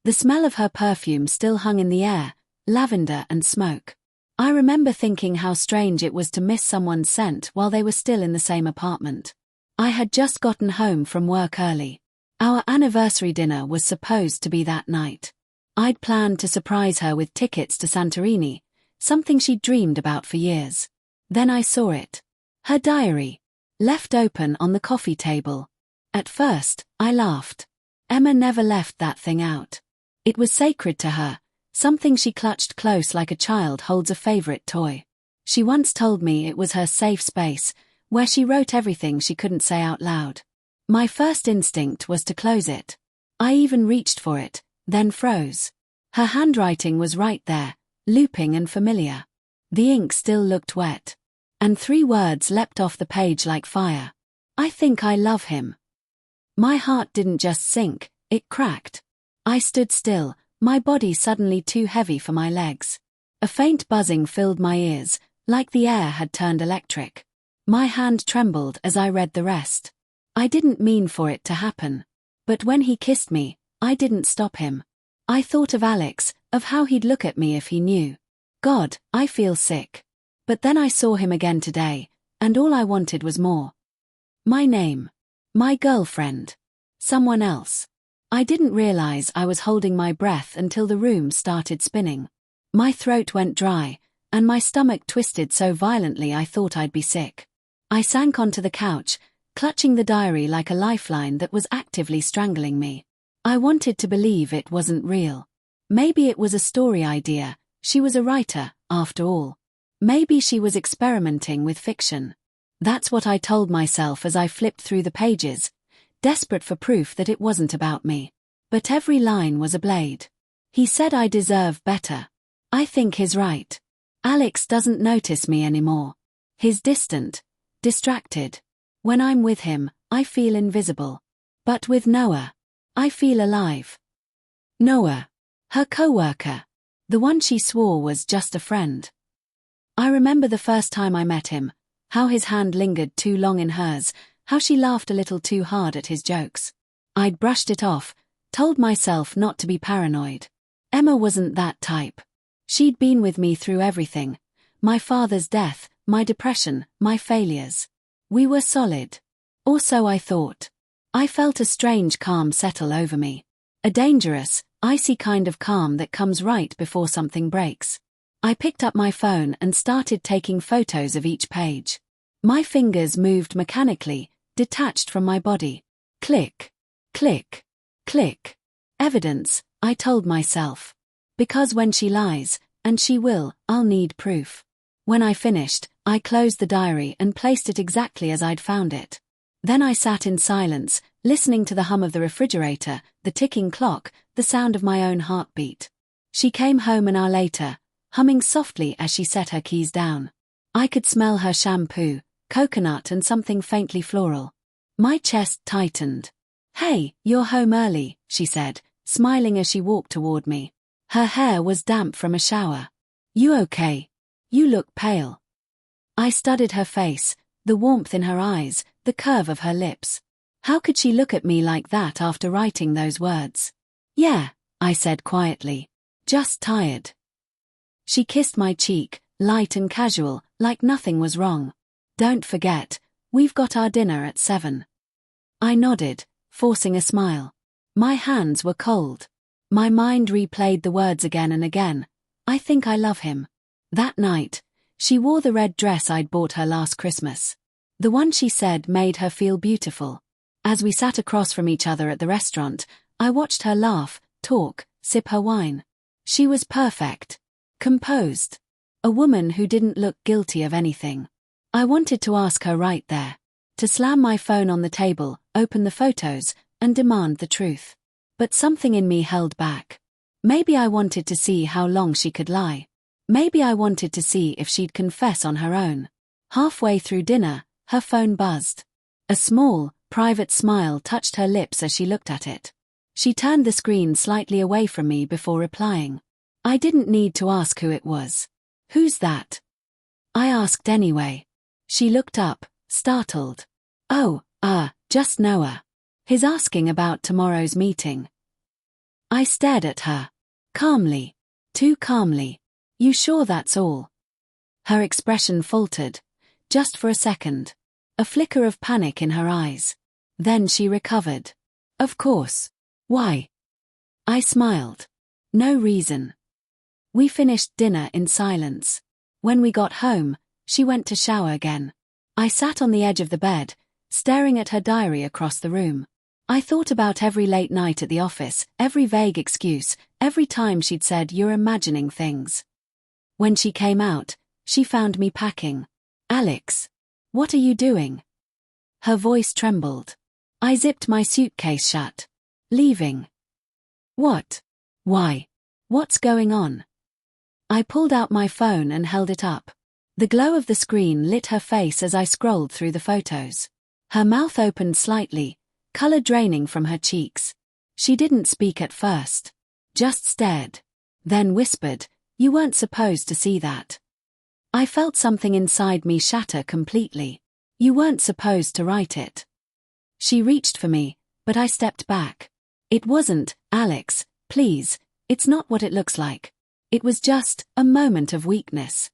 The smell of her perfume still hung in the air, lavender and smoke. I remember thinking how strange it was to miss someone's scent while they were still in the same apartment. I had just gotten home from work early. Our anniversary dinner was supposed to be that night. I'd planned to surprise her with tickets to Santorini, something she'd dreamed about for years. Then I saw it. Her diary, left open on the coffee table. At first, I laughed. Emma never left that thing out. It was sacred to her, something she clutched close like a child holds a favorite toy. She once told me it was her safe space, where she wrote everything she couldn't say out loud. My first instinct was to close it. I even reached for it, then froze. Her handwriting was right there, looping and familiar. The ink still looked wet. And 3 words leapt off the page like fire. I think I love him. My heart didn't just sink, it cracked. I stood still, my body suddenly too heavy for my legs. A faint buzzing filled my ears, like the air had turned electric. My hand trembled as I read the rest. I didn't mean for it to happen. But when he kissed me, I didn't stop him. I thought of Alex, of how he'd look at me if he knew. God, I feel sick. But then I saw him again today, and all I wanted was more. My name. My girlfriend. Someone else. I didn't realize I was holding my breath until the room started spinning. My throat went dry, and my stomach twisted so violently I thought I'd be sick. I sank onto the couch, clutching the diary like a lifeline that was actively strangling me. I wanted to believe it wasn't real. Maybe it was a story idea, she was a writer, after all. Maybe she was experimenting with fiction. That's what I told myself as I flipped through the pages, desperate for proof that it wasn't about me. But every line was a blade. He said I deserve better. I think he's right. Alex doesn't notice me anymore. He's distant, distracted. When I'm with him, I feel invisible. But with Noah, I feel alive. Noah, her co-worker, the one she swore was just a friend. I remember the first time I met him, how his hand lingered too long in hers, how she laughed a little too hard at his jokes. I'd brushed it off, told myself not to be paranoid. Emma wasn't that type. She'd been with me through everything. My father's death, my depression, my failures. We were solid. Or so I thought. I felt a strange calm settle over me. A dangerous, icy kind of calm that comes right before something breaks. I picked up my phone and started taking photos of each page. My fingers moved mechanically, detached from my body. Click, click, click. Evidence, I told myself. Because when she lies, and she will, I'll need proof. When I finished, I closed the diary and placed it exactly as I'd found it. Then I sat in silence, listening to the hum of the refrigerator, the ticking clock, the sound of my own heartbeat. She came home an hour later, humming softly as she set her keys down. I could smell her shampoo, coconut and something faintly floral. My chest tightened. "Hey, you're home early," she said, smiling as she walked toward me. Her hair was damp from a shower. "You okay? You look pale." I studied her face, the warmth in her eyes, the curve of her lips. How could she look at me like that after writing those words? "Yeah," I said quietly. "Just tired." She kissed my cheek, light and casual, like nothing was wrong. "Don't forget, we've got our dinner at 7. I nodded, forcing a smile. My hands were cold. My mind replayed the words again and again. I think I love him. That night, she wore the red dress I'd bought her last Christmas. The one she said made her feel beautiful. As we sat across from each other at the restaurant, I watched her laugh, talk, sip her wine. She was perfect. Composed. A woman who didn't look guilty of anything. I wanted to ask her right there. To slam my phone on the table, open the photos, and demand the truth. But something in me held back. Maybe I wanted to see how long she could lie. Maybe I wanted to see if she'd confess on her own. Halfway through dinner, her phone buzzed. A small, private smile touched her lips as she looked at it. She turned the screen slightly away from me before replying. I didn't need to ask who it was. "Who's that?" I asked anyway. She looked up, startled. "Oh, just Noah. He's asking about tomorrow's meeting." I stared at her. Calmly. Too calmly. You sure that's all? Her expression faltered. Just for a second. A flicker of panic in her eyes. Then she recovered. Of course. Why? I smiled. No reason. We finished dinner in silence. When we got home, she went to shower again. I sat on the edge of the bed, staring at her diary across the room. I thought about every late night at the office, every vague excuse, every time she'd said you're imagining things. When she came out, she found me packing. Alex, what are you doing? Her voice trembled. I zipped my suitcase shut. Leaving. What? Why? What's going on? I pulled out my phone and held it up. The glow of the screen lit her face as I scrolled through the photos. Her mouth opened slightly, color draining from her cheeks. She didn't speak at first. Just stared. Then whispered, "You weren't supposed to see that." I felt something inside me shatter completely. You weren't supposed to write it. She reached for me, but I stepped back. It wasn't, Alex, please, it's not what it looks like. It was just a moment of weakness.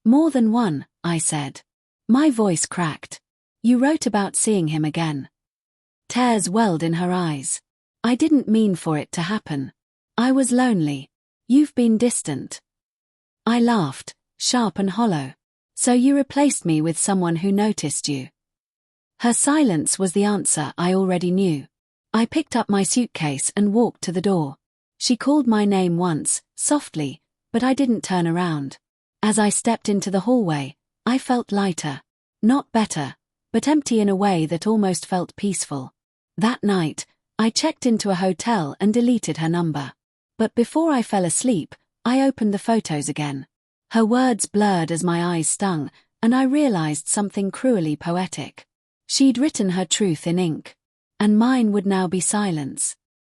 More than one, I said. My voice cracked. You wrote about seeing him again. Tears welled in her eyes. I didn't mean for it to happen. I was lonely. You've been distant. I laughed, sharp and hollow. So you replaced me with someone who noticed you. Her silence was the answer I already knew. I picked up my suitcase and walked to the door. She called my name once, softly, but I didn't turn around. As I stepped into the hallway, I felt lighter. Not better, but empty in a way that almost felt peaceful. That night, I checked into a hotel and deleted her number. But before I fell asleep, I opened the photos again. Her words blurred as my eyes stung, and I realized something cruelly poetic. She'd written her truth in ink. And mine would now be silence.